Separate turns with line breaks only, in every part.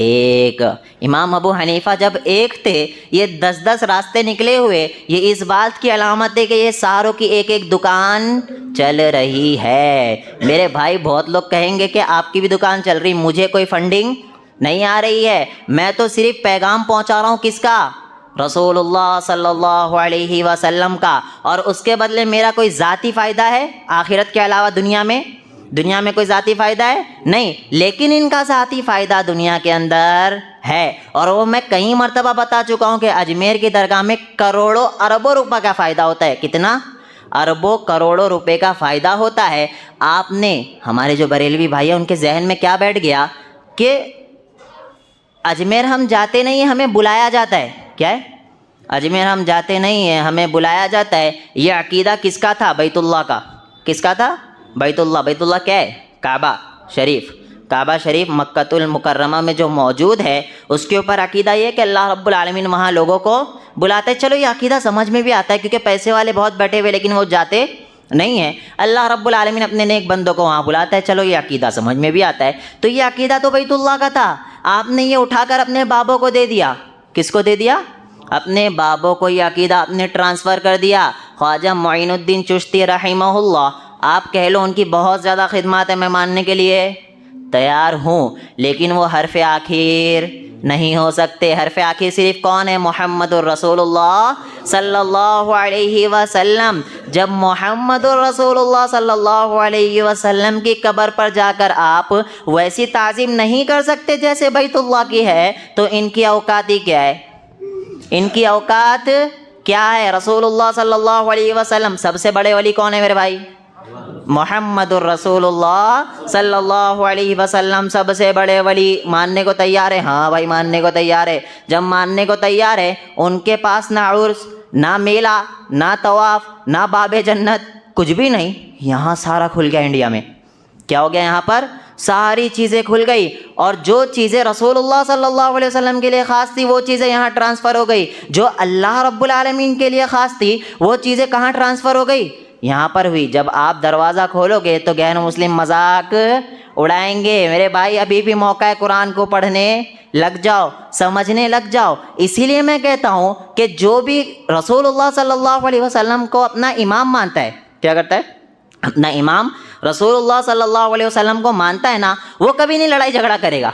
ایک. امام ابو حنیفہ جب ایک تھے، یہ 10 راستے نکلے ہوئے، یہ اس بات کی علامت ہے کہ یہ ساروں کی ایک ایک دکان چل رہی ہے. میرے بھائی بہت لوگ کہیں گے کہ آپ کی بھی دکان چل رہی، مجھے کوئی فنڈنگ نہیں آ رہی ہے، میں تو صرف پیغام پہنچا رہا ہوں. کس کا؟ رسول اللہ صلی اللہ علیہ وسلم کا. اور اس کے بدلے میرا کوئی ذاتی فائدہ ہے آخرت کے علاوہ؟ دنیا میں کوئی ذاتی فائدہ ہے نہیں، لیکن ان کا ذاتی فائدہ دنیا کے اندر ہے. اور وہ میں کئی مرتبہ بتا چکا ہوں کہ اجمیر کی درگاہ میں کروڑوں اربوں روپے کا فائدہ ہوتا ہے. کتنا؟ اربوں کروڑوں روپے کا فائدہ ہوتا ہے. آپ نے، ہمارے جو بریلوی بھائی ہیں ان کے ذہن میں کیا بیٹھ گیا کہ اجمیر ہم جاتے نہیں ہیں، ہمیں بلایا جاتا ہے. کیا ہے؟ اجمیر ہم جاتے نہیں ہیں، ہمیں بلایا جاتا ہے. یہ عقیدہ کس کا تھا؟ بیت اللہ کا. کس کا تھا؟ بیت اللہ. بیت اللہ کیا ہے؟ کعبہ شریف. کعبہ شریف مکۃ المکرمہ میں جو موجود ہے، اس کے اوپر عقیدہ یہ ہے کہ اللہ رب العالمین وہاں لوگوں کو بلاتے. چلو یہ عقیدہ سمجھ میں بھی آتا ہے کیونکہ پیسے والے بہت بیٹھے ہوئے لیکن وہ جاتے نہیں ہیں. اللہ رب العالمین اپنے نیک بندوں کو وہاں بلاتا ہے. چلو یہ عقیدہ سمجھ میں بھی آتا ہے. تو یہ عقیدہ تو بیت اللہ کا تھا، آپ نے یہ اٹھا کر اپنے بابوں کو دے دیا. کس کو دے دیا؟ اپنے بابوں کو یہ عقیدہ آپ نے ٹرانسفر کر دیا. خواجہ معین الدین چشتی رحمہ اللہ، آپ کہہ لو ان کی بہت زیادہ خدمات ہے، میں ماننے کے لیے تیار ہوں، لیکن وہ حرف آخر نہیں ہو سکتے. حرف آخر صرف کون ہے؟ محمد الرسول اللہ صلی اللہ علیہ وسلم. جب محمد الرسول اللہ صلی اللہ علیہ وسلم کی قبر پر جا کر آپ ویسی تعظیم نہیں کر سکتے جیسے بیت اللہ کی ہے، تو ان کی اوقات ہی کیا ہے؟ ان کی اوقات کیا ہے؟ رسول اللہ صلی اللہ علیہ وسلم. سب سے بڑے ولی کون ہے میرے بھائی؟ محمد الرسول اللہ صلی اللہ علیہ وسلم سب سے بڑے ولی. ماننے کو تیار ہے؟ ہاں بھائی ماننے کو تیار ہے. جب ماننے کو تیار ہے، ان کے پاس نہ عرس، نہ میلہ، نہ طواف، نہ باب جنت، کچھ بھی نہیں. یہاں سارا کھل گیا. انڈیا میں کیا ہو گیا؟ یہاں پر ساری چیزیں کھل گئی، اور جو چیزیں رسول اللہ صلی اللہ علیہ وسلم کے لیے خاص تھی وہ چیزیں یہاں ٹرانسفر ہو گئی. جو اللہ رب العالمین کے لیے خاص تھی وہ چیزیں کہاں ٹرانسفر ہو گئی؟ یہاں پر ہوئی. جب آپ دروازہ کھولو گے تو غیر مسلم مذاق اڑائیں گے. میرے بھائی ابھی بھی موقع ہے، قرآن کو پڑھنے لگ جاؤ، سمجھنے لگ جاؤ. اسی لیے میں کہتا ہوں کہ جو بھی رسول اللہ صلی اللہ علیہ وسلم کو اپنا امام مانتا ہے، کیا کرتا ہے؟ اپنا امام رسول اللہ صلی اللہ علیہ وسلم کو مانتا ہے نا، وہ کبھی نہیں لڑائی جھگڑا کرے گا.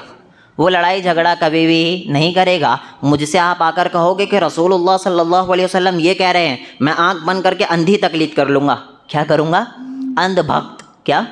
وہ لڑائی جھگڑا کبھی بھی نہیں کرے گا. مجھ سے آپ آ کر کہو گے کہ رسول اللہ صلی اللہ علیہ وسلم یہ کہہ رہے ہیں، میں آنکھ بند کر کے اندھی تقلید کر لوں گا. کیا کروں گا؟ اندھ بھکت. کیا؟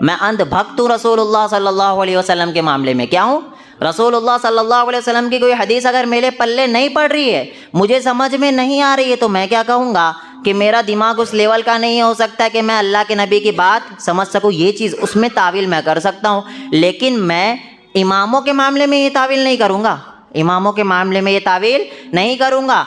میں اندھ بھکت ہوں رسول اللہ صلی اللہ علیہ وسلم کے معاملے میں. کیا ہوں؟ رسول اللہ صلی اللہ علیہ وسلم کی کوئی حدیث اگر میرے پلے نہیں پڑ رہی ہے، مجھے سمجھ میں نہیں آ رہی ہے، تو میں کیا کہوں گا کہ میرا دماغ اس لیول کا نہیں ہو سکتا کہ میں اللہ کے نبی کی بات سمجھ سکوں. یہ چیز اس میں تعویل میں کر سکتا ہوں، لیکن میں اماموں کے معاملے میں یہ تعویل نہیں کروں گا. اماموں کے معاملے میں یہ تعویل نہیں کروں گا.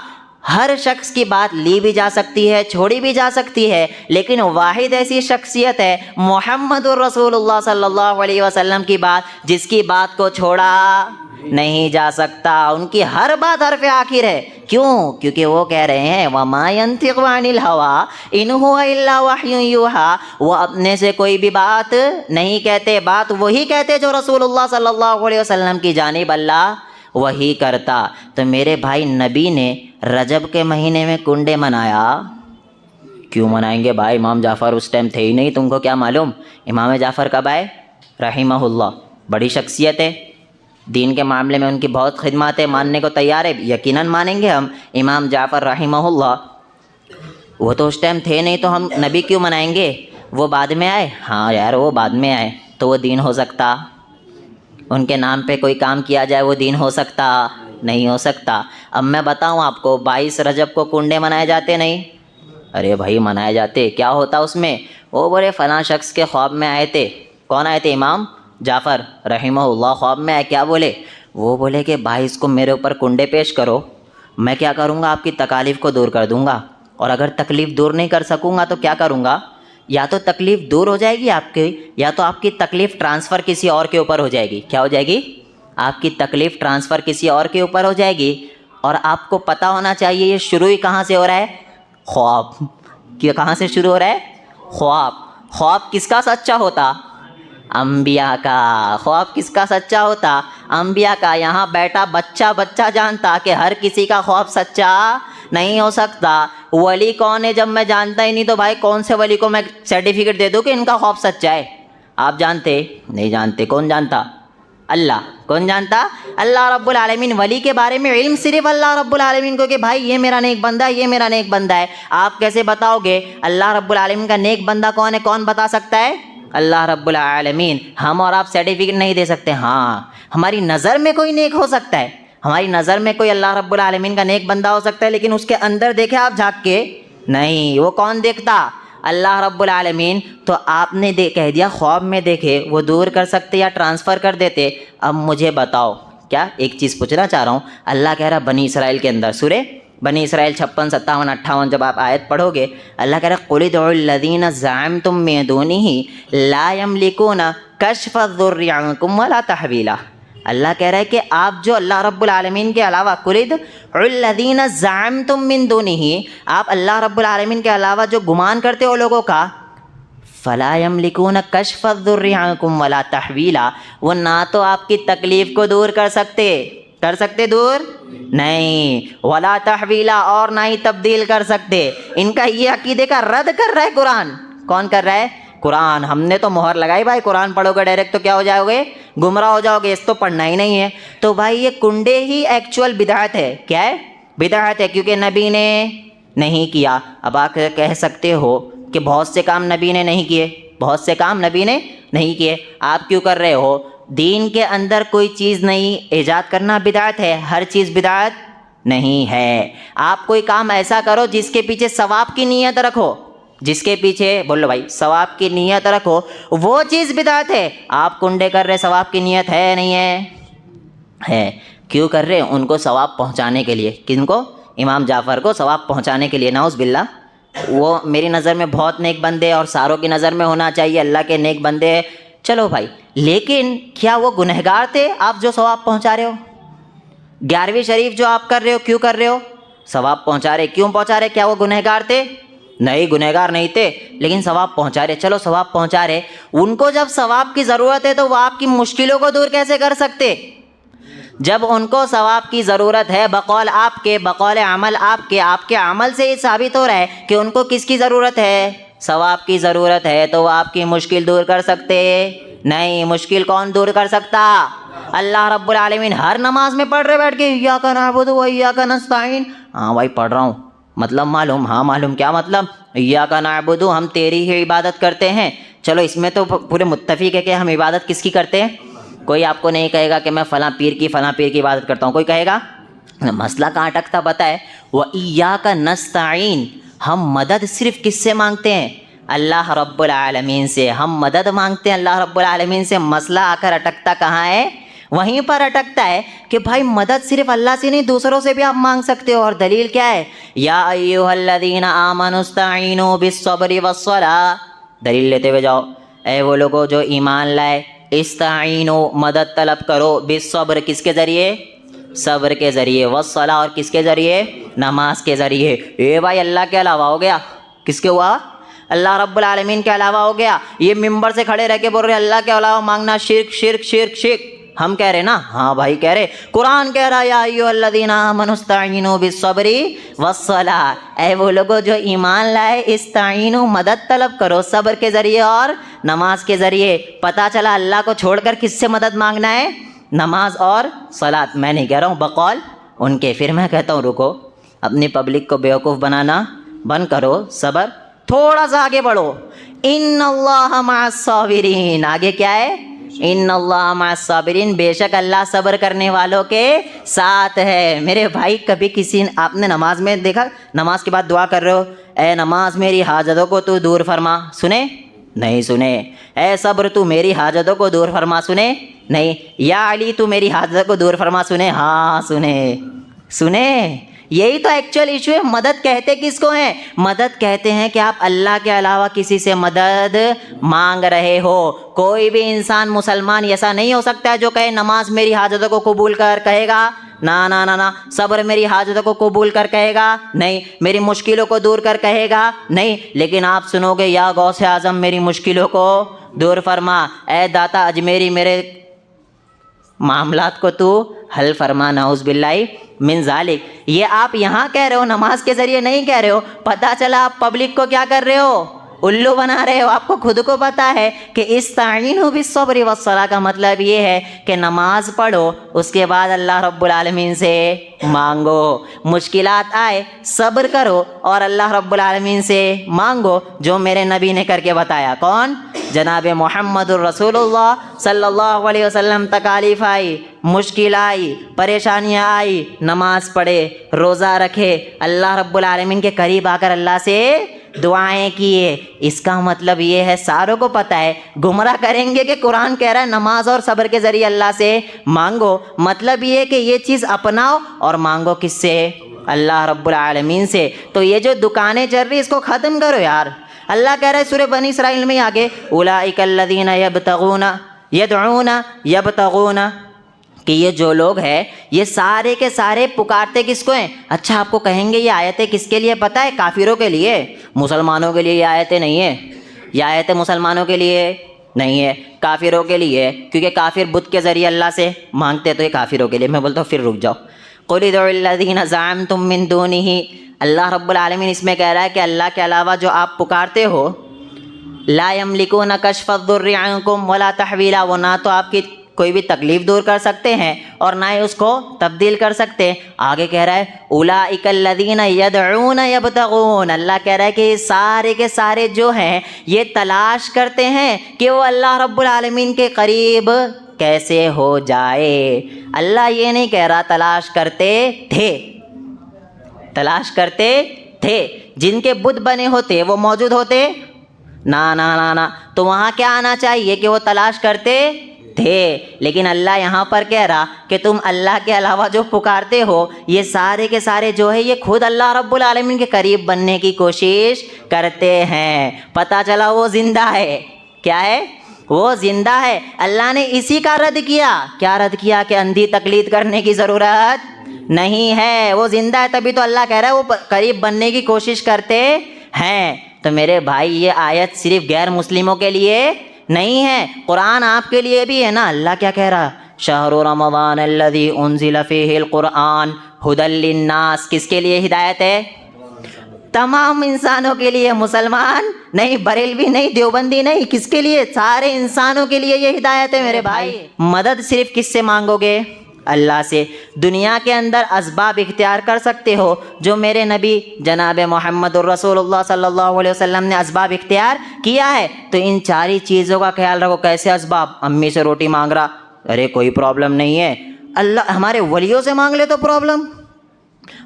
ہر شخص کی بات لی بھی جا سکتی ہے، چھوڑی بھی جا سکتی ہے، لیکن واحد ایسی شخصیت ہے محمد الرسول اللہ صلی اللہ علیہ وسلم کی بات، جس کی بات کو چھوڑا نہیں جا سکتا. ان کی ہر بات حرف آخر ہے. کیوں؟ کیونکہ وہ کہہ رہے ہیں وَمَا يَنْطِقُ عَنِ الْهَوَىٰ إِنْ هُوَ إِلَّا وَحْيٌ يُوحَىٰ. وہ اپنے سے کوئی بھی بات نہیں کہتے، بات وہی کہتے جو رسول اللہ صلی اللہ علیہ وسلم کی جانب اللہ وہی کرتا. تو میرے بھائی نبی نے رجب کے مہینے میں کنڈے منایا. کیوں منائیں گے بھائی؟ امام جعفر اس ٹائم تھے ہی نہیں، تم کو کیا معلوم؟ امام جعفر کب آئے؟ رحمہ اللہ. بڑی شخصیت ہے، دین کے معاملے میں ان کی بہت خدمات ہے، ماننے کو تیار ہے، یقیناً مانیں گے ہم امام جعفر رحمہ اللہ. وہ تو اس ٹائم تھے نہیں، تو ہم نبی کیوں منائیں گے؟ وہ بعد میں آئے. ہاں یار وہ بعد میں آئے تو وہ دین ہو سکتا؟ ان کے نام پہ کوئی کام کیا جائے وہ دین ہو سکتا؟ نہیں ہو سکتا. اب میں بتاؤں آپ کو، 22 رجب کو کنڈے منائے جاتے نہیں؟ ارے بھائی منائے جاتے. کیا ہوتا اس میں؟ وہ بولے فلاں شخص کے خواب میں آئے تھے. کون آئے تھے؟ امام جعفر رحمہ اللہ خواب میں آئے. کیا بولے؟ وہ بولے کہ 22 کو میرے اوپر کنڈے پیش کرو، میں کیا کروں گا؟ آپ کی تکالیف کو دور کر دوں گا. اور اگر تکلیف دور نہیں کر سکوں گا تو کیا کروں گا؟ یا تو تکلیف دور ہو جائے گی آپ کی، یا تو آپ کی تکلیف ٹرانسفر کسی اور کے اوپر ہو جائے گی. کیا ہو جائے گی؟ آپ کی تکلیف ٹرانسفر کسی اور کے اوپر ہو جائے گی. اور آپ کو پتہ ہونا چاہیے یہ شروع ہی کہاں سے ہو رہا ہے؟ خواب. کہاں سے شروع ہو رہا ہے؟ خواب. خواب کس کا سچا ہوتا؟ انبیاء کا. خواب کس کا سچا ہوتا؟ انبیاء کا یہاں بیٹا بچہ بچہ جانتا کہ ہر کسی کا خوف سچا نہیں ہو سکتا. ولی کون ہے جب میں جانتا ہی نہیں تو بھائی کون سے ولی کو میں سرٹیفکیٹ دے دوں کہ ان کا خوف سچا ہے؟ آپ جانتے نہیں جانتے؟ کون جانتا؟ اللہ. کون جانتا؟ اللہ رب العالمین. ولی کے بارے میں علم صرف اللہ رب العالمین کو کہ بھائی یہ میرا نیک بندہ ہے، یہ میرا نیک بندہ ہے. آپ کیسے بتاؤ گے اللہ رب العالمین کا نیک بندہ کون ہے؟ کون بتا سکتا ہے؟ اللہ رب العالمین. ہم اور آپ سرٹیفکیٹ نہیں دے سکتے. ہاں ہماری نظر میں کوئی نیک ہو سکتا ہے، ہماری نظر میں کوئی اللہ رب العالمین کا نیک بندہ ہو سکتا ہے، لیکن اس کے اندر دیکھے آپ جھانک کے نہیں. وہ کون دیکھتا؟ اللہ رب العالمین. تو آپ نے کہہ دیا خواب میں دیکھے، وہ دور کر سکتے یا ٹرانسفر کر دیتے. اب مجھے بتاؤ، کیا ایک چیز پوچھنا چاہ رہا ہوں. اللہ کہہ رہا بنی اسرائیل کے اندر سورہ بنی اسرائیل 56 57 58 جب آپ آیت پڑھو گے، اللہ کہہ رہا قُلِ ادْعُوا الَّذِينَ زَعَمْتُم مِّن دُونِهِ لَا يَمْلِكُونَ كَشْفَ الضُّرِّ عَنكُمْ وَلَا تَحْوِيلًا. اللہ کہہ رہا ہے کہ آپ جو اللہ رب العالمین کے علاوہ قُلِ ادْعُوا الَّذِينَ زَعَمْتُم مِّن دُونِهِ، آپ اللہ رب العالمین کے علاوہ جو گمان کرتے ہو لوگوں کا، فَلَا يَمْلِكُونَ كَشْفَ الضُّرِّ عَنكُمْ وَلَا تَحْوِيلًا، وہ نہ تو آپ کی تکلیف کو دور کر سکتے دور نہیں، ولا تحویلا، اور نہ ہی تبدیل کر سکتے. ان کا یہ عقیدے کا رد کر رہا ہے قرآن. کون کر رہا ہے؟ قرآن. ہم نے تو مہر لگائی بھائی قرآن پڑھو گے ڈائریکٹ تو کیا ہو جاؤ گے؟ گمراہ ہو جاؤ گے. اس تو پڑھنا ہی نہیں ہے. تو بھائی یہ کنڈے ہی ایکچوئل بدعت ہے. کیا ہے؟ بدعت ہے، کیونکہ نبی نے نہیں کیا. اب آپ کہہ سکتے ہو کہ بہت سے کام نبی نے نہیں کیے، بہت سے کام نبی نے نہیں کیے، آپ کیوں کر رہے ہو؟ دین کے اندر کوئی چیز نئی ایجاد کرنا بدعت ہے، ہر چیز بدعت نہیں ہے. آپ کوئی کام ایسا کرو جس کے پیچھے ثواب کی نیت رکھو، جس کے پیچھے بولو بھائی ثواب کی نیت رکھو، وہ چیز بدعت ہے. آپ کنڈے کر رہے، ثواب کی نیت ہے نہیں ہے؟ ہے. کیوں کر رہے؟ ان کو ثواب پہنچانے کے لیے. کن کو؟ امام جعفر کو ثواب پہنچانے کے لیے. نعوذ باللہ. وہ میری نظر میں بہت نیک بندے اور ساروں کی نظر میں ہونا چاہیے اللہ کے نیک بندے. چلو بھائی، لیکن کیا وہ گنہگار تھے آپ جو ثواب پہنچا رہے ہو؟ 11ویں شریف جو آپ کر رہے ہو، کیوں کر رہے ہو؟ ثواب پہنچا رہے. کیوں پہنچا رہے؟ کیا وہ گنہگار تھے؟ نہیں، گنہگار نہیں تھے، لیکن ثواب پہنچا رہے. چلو ثواب پہنچا رہے، ان کو جب ثواب کی ضرورت ہے تو وہ آپ کی مشکلوں کو دور کیسے کر سکتے؟ جب ان کو ثواب کی ضرورت ہے بقول آپ کے، بقول عمل آپ کے عمل سے یہ ثابت ہو رہا ہے کہ ان کو کس کی ضرورت ہے؟ ثواب کی ضرورت ہے. تو وہ آپ کی مشکل دور کر سکتے نہیں. مشکل کون دور کر سکتا؟ اللہ رب العالمین. ہر نماز میں پڑھ رہے بیٹھ کے ایاک نعبد و ایاک نستعین. ہاں بھائی پڑھ رہا ہوں، مطلب معلوم؟ ہاں معلوم. کیا مطلب؟ ایاک نعبد، ہم تیری ہی عبادت کرتے ہیں. چلو اس میں تو پورے متفق ہے کہ ہم عبادت کس کی کرتے ہیں. کوئی آپ کو نہیں کہے گا کہ میں فلاں پیر کی عبادت کرتا ہوں. کوئی کہے گا؟ مسئلہ کہاں اٹکتا پتہ ہے؟ وَإِيَّاكَ نَسْتَعِينُ، ہم مدد صرف کس سے مانگتے ہیں؟ اللہ رب العالمین سے. ہم مدد مانگتے ہیں اللہ رب العالمین سے. مسئلہ آ کر اٹکتا کہاں ہے؟ وہیں پر اٹکتا ہے کہ بھائی مدد صرف اللہ سے نہیں، دوسروں سے بھی آپ مانگ سکتے ہو. اور دلیل کیا ہے؟ یا ایھا الذین آمنوا استعینوا بالصبر والصلاۃ. دلیل لیتے ہوئے جاؤ. اے وہ لوگوں جو ایمان لائے، استعینوا، مدد طلب کرو، بالصبر، کس کے ذریعے؟ صبر کے ذریعے، والصلاۃ، اور کس کے ذریعے؟ نماز کے ذریعے. اے بھائی اللہ کے علاوہ ہو گیا. کس کے ہوا؟ اللہ رب العالمین کے علاوہ ہو گیا. یہ ممبر سے کھڑے رہ کے بول رہے اللہ کے علاوہ مانگنا شرک شرک شرک شرک. ہم کہہ رہے نا؟ ہاں بھائی کہہ رہے. قرآن کہہ رہا یا ایھا الذین آمنوا استعینوا بالصبر والصلاۃ. اے وہ لوگوں جو ایمان لائے، استعینوا، مدد طلب کرو صبر کے ذریعے اور نماز کے ذریعے. پتہ چلا اللہ کو چھوڑ کر کس سے مدد مانگنا ہے؟ نماز اور صلاۃ. میں نہیں کہہ رہا ہوں، بقول ان کے. پھر میں کہتا ہوں رکو، اپنی پبلک کو بیوقوف بنانا بند کرو. صبر، تھوڑا سا آگے بڑھو. ان اللہ مع الصابرین. آگے کیا ہے؟ ان اللہ مع الصابرین، بے شک اللہ صبر کرنے والوں کے ساتھ ہے. میرے بھائی کبھی کسی آپ نے نماز میں دیکھا، نماز کے بعد دعا کر رہے ہو، اے نماز میری حاجتوں کو تو دور فرما، سنے؟ نہیں سنے. اے صبر تو میری حاجتوں کو دور فرما، سنے؟ نہیں. یا علی تو میری حاجتوں کو دور فرما، سنے؟ ہاں سنے. یہی تو ایکچوئل ایشو ہے. مدد کہتے کس کو ہیں؟ مدد کہتے ہیں کہ آپ اللہ کے علاوہ کسی سے مدد مانگ رہے ہو. کوئی بھی انسان مسلمان ایسا نہیں ہو سکتا ہے جو کہے نماز میری حاجتوں کو قبول کر، کہے گا نا نا نا نا. صبر میری حاجتوں کو قبول کر، کہے گا نہیں. میری مشکلوں کو دور کر، کہے گا نہیں. لیکن آپ سنو گے یا غوث اعظم میری مشکلوں کو دور فرما، اے داتا اجمیری میرے معاملات کو تو حل فرما، نعوذ باللہ من ذالک۔ یہ آپ یہاں کہہ رہے ہو، نماز کے ذریعے نہیں کہہ رہے ہو۔ پتہ چلا آپ پبلک کو کیا کر رہے ہو، الو بنا رہے ہو۔ آپ کو خود کو پتہ ہے کہ استعینوا بالصبر والصلاۃ کا مطلب یہ ہے کہ نماز پڑھو، اس کے بعد اللہ رب العالمین سے مانگو، مشکلات آئے صبر کرو اور اللہ رب العالمین سے مانگو، جو میرے نبی نے کر کے بتایا۔ کون؟ جناب محمد الرسول اللہ صلی اللہ علیہ وسلم۔ تکالیف آئی، مشکل آئی، پریشانیاں آئی، نماز پڑھے، روزہ رکھے، اللہ رب العالمین کے قریب آ کر اللہ سے دعائیں کیے۔ اس کا مطلب یہ ہے، ساروں کو پتہ ہے، گمراہ کریں گے کہ قرآن کہہ رہا ہے نماز اور صبر کے ذریعے اللہ سے مانگو۔ مطلب یہ ہے کہ یہ چیز اپناؤ اور مانگو کس سے؟ اللہ رب العالمین سے۔ تو یہ جو دکانیں چل رہی اس کو ختم کرو یار۔ اللہ کہہ رہا ہے سورہ بنی اسرائیل میں آگے، اولئک الذین یبتغون یدعون یبتغون، کہ یہ جو لوگ ہیں یہ سارے کے سارے پکارتے کس کو ہیں؟ اچھا آپ کو کہیں گے یہ آیتیں کس کے لیے پتہ ہے؟ کافروں کے لیے، مسلمانوں کے لیے یہ آیتیں نہیں ہیں۔ یہ آیتیں مسلمانوں کے لیے نہیں ہے، کافروں کے لیے، کیونکہ کافر بت کے ذریعے اللہ سے مانگتے، تو یہ کافروں کے لیے۔ میں بولتا ہوں پھر رک جاؤ، قل ادعوا الذین زعمتم من دونہ۔ اللہ رب العالمین اس میں کہہ رہا ہے کہ اللہ کے علاوہ جو آپ پکارتے ہو، لا یملکون کشف الضر عنکم ولا تحویلا، وہ نہ تو آپ کی کوئی بھی تکلیف دور کر سکتے ہیں اور نہ ہی اس کو تبدیل کر سکتے۔ آگے کہہ رہا ہے اولئک الذین یدعون یبتغون، اللہ کہہ رہا ہے کہ یہ سارے کے سارے جو ہیں یہ تلاش کرتے ہیں کہ وہ اللہ رب العالمین کے قریب کیسے ہو جائے۔ اللہ یہ نہیں کہہ رہا تلاش کرتے تھے، تلاش کرتے تھے۔ جن کے بت بنے ہوتے وہ موجود ہوتے؟ نا نا نا نا، تو وہاں کیا آنا چاہیے کہ وہ تلاش کرتے تھے۔ لیکن اللہ یہاں پر کہہ رہا کہ تم اللہ کے علاوہ جو پکارتے ہو یہ سارے کے سارے جو ہے یہ خود اللہ رب العالمین کے قریب بننے کی کوشش کرتے ہیں۔ پتہ چلا وہ زندہ ہے۔ کیا ہے؟ وہ زندہ ہے۔ اللہ نے اسی کا رد کیا۔ کیا رد کیا؟ کہ اندھی تقلید کرنے کی ضرورت نہیں ہے، وہ زندہ ہے، تبھی تو اللہ کہہ رہا ہے وہ قریب بننے کی کوشش کرتے ہیں۔ تو میرے بھائی یہ آیت صرف غیر مسلموں کے لیے نہیں ہے، قرآن آپ کے لیے بھی ہے نا۔ اللہ کیا کہہ رہا؟ شہر رمضان الذی انزل فیہ القرآن ھدی للناس، کس کے لیے ہدایت ہے؟ تمام انسانوں کے لیے، مسلمان نہیں، بریلوی نہیں، دیوبندی نہیں، کس کے لیے؟ سارے انسانوں کے لیے یہ ہدایت ہے میرے بھائی۔ مدد صرف کس سے مانگو گے؟ اللہ سے۔ دنیا کے اندر اسباب اختیار کر سکتے ہو جو میرے نبی جناب محمد الرسول اللہ صلی اللہ علیہ وسلم نے اسباب اختیار کیا ہے، تو ان چاری چیزوں کا خیال رکھو۔ کیسے اسباب؟ امی سے روٹی مانگ رہا، ارے کوئی پرابلم نہیں ہے، اللہ ہمارے ولیوں سے مانگ لے تو پرابلم،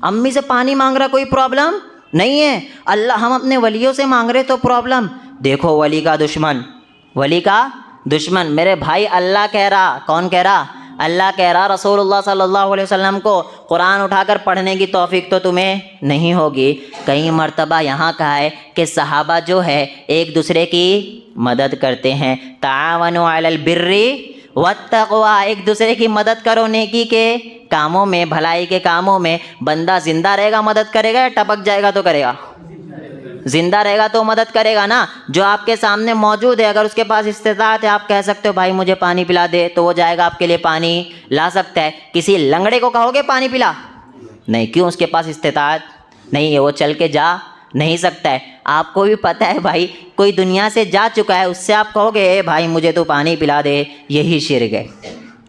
امی سے پانی مانگ رہا کوئی پرابلم نہیں ہے، اللہ ہم اپنے ولیوں سے مانگ رہے تو پرابلم۔ دیکھو ولی کا دشمن، ولی کا دشمن میرے بھائی اللہ کہہ رہا۔ کون کہہ رہا؟ اللہ کہہ رہا رسول اللہ صلی اللہ علیہ وسلم کو قرآن اٹھا کر پڑھنے کی توفیق تو تمہیں نہیں ہوگی۔ کئی مرتبہ یہاں کہا ہے کہ صحابہ جو ہے ایک دوسرے کی مدد کرتے ہیں، تعاونوا علی البر والتقوی، ایک دوسرے کی مدد کرو نیکی کے کاموں میں، بھلائی کے کاموں میں۔ بندہ زندہ رہے گا مدد کرے گا یا ٹپک جائے گا تو کرے گا؟ زندہ رہے گا تو مدد کرے گا نا۔ جو آپ کے سامنے موجود ہے، اگر اس کے پاس استطاعت ہے، آپ کہہ سکتے ہو بھائی مجھے پانی پلا دے، تو وہ جائے گا آپ کے لیے پانی لا سکتا ہے۔ کسی لنگڑے کو کہو گے پانی پلا؟ نہیں، کیوں؟ اس کے پاس استطاعت نہیں ہے، وہ چل کے جا نہیں سکتا ہے۔ آپ کو بھی پتہ ہے بھائی کوئی دنیا سے جا چکا ہے، اس سے آپ کہو گے اے بھائی مجھے تو پانی پلا دے، یہی شرک ہے،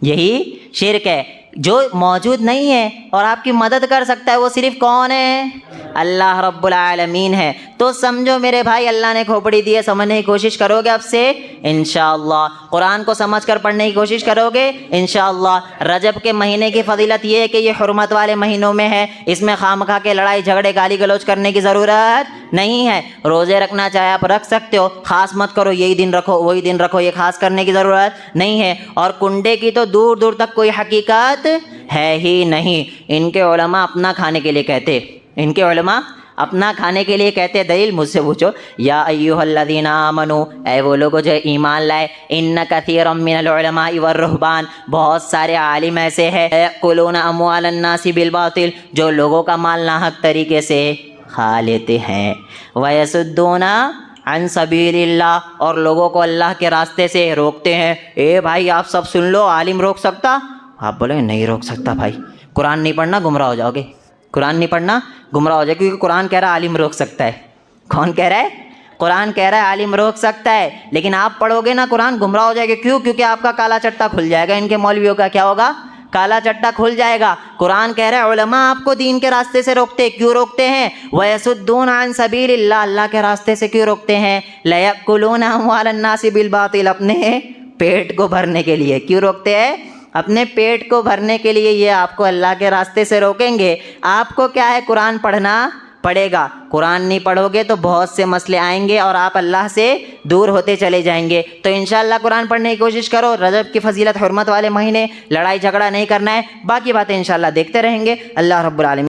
یہی شرک ہے۔ جو موجود نہیں ہے اور آپ کی مدد کر سکتا ہے وہ صرف کون ہے؟ اللہ رب العالمین ہے۔ تو سمجھو میرے بھائی اللہ نے کھوپڑی دی ہے، سمجھنے کی کوشش کرو گے اب سے انشاءاللہ، قرآن کو سمجھ کر پڑھنے کی کوشش کرو گے انشاءاللہ۔ رجب کے مہینے کی فضیلت یہ ہے کہ یہ حرمت والے مہینوں میں ہے، اس میں خواہ کے لڑائی جھگڑے گالی گلوچ کرنے کی ضرورت نہیں ہے۔ روزے رکھنا چاہے آپ رکھ سکتے ہو، خاص مت کرو یہی دن رکھو وہی دن رکھو، یہ خاص کرنے کی ضرورت نہیں ہے۔ اور کنڈے کی تو دور دور تک کوئی حقیقت ہے ہی نہیں۔ ان کے علماء اپنا کھانے کے لیے کہتے، ان کے علماء اپنا کھانے کے لیے کہتے، دلیل مجھ سے پوچھو۔ یا ایھا الذین آمنو، اے وہ لوگوں جو ایمان لائے، ان کثیرا من العلماء والرہبان، بہت سارے عالم ایسے ہیں، یأکلون اموال الناس بالباطل، جو لوگوں کا مال ناحق طریقے سے کھا لیتے ہیں، ویصدون عن سبیل اللہ، اور لوگوں کو اللہ کے راستے سے روکتے ہیں۔ اے بھائی آپ سب سن لو، عالم روک سکتا؟ آپ بولے نہیں روک سکتا بھائی، قرآن نہیں پڑھنا گمراہ ہو جاؤ گے، قرآن نہیں پڑھنا گمراہ ہو جائے، کیونکہ قرآن کہہ رہا ہے عالم روک سکتا ہے۔ کون کہہ رہا ہے؟ قرآن کہہ رہا ہے عالم روک سکتا ہے، لیکن آپ پڑھو گے نا قرآن گمراہ ہو جائے گے۔ کیوں؟ کیونکہ آپ کا کالا چٹا کھل جائے گا، ان کے مولویوں کا کیا ہوگا؟ کالا چٹا کھل جائے گا۔ قرآن کہہ رہا ہے علماء آپ کو دین کے راستے سے روکتے، کیوں روکتے ہیں؟ وَيَصُدُّونَ عَن سَبِيلِ اللَّهِ، اللہ کے راستے سے کیوں روکتے ہیں؟ لَيَأْكُلُونَ أَمْوَالَ النَّاسِ بِالْبَاطِلِ، اپنے پیٹ کو بھرنے کے لیے۔ کیوں روکتے ہیں؟ اپنے پیٹ کو بھرنے کے لیے یہ آپ کو اللہ کے راستے سے روکیں گے۔ آپ کو کیا ہے؟ قرآن پڑھنا پڑے گا۔ قرآن نہیں پڑھو گے تو بہت سے مسئلے آئیں گے اور آپ اللہ سے دور ہوتے چلے جائیں گے۔ تو انشاءاللہ قرآن پڑھنے کی کوشش کرو۔ رجب کی فضیلت، حرمت والے مہینے، لڑائی جھگڑا نہیں کرنا ہے، باقی باتیں انشاءاللہ دیکھتے رہیں گے۔ اللہ رب العالمین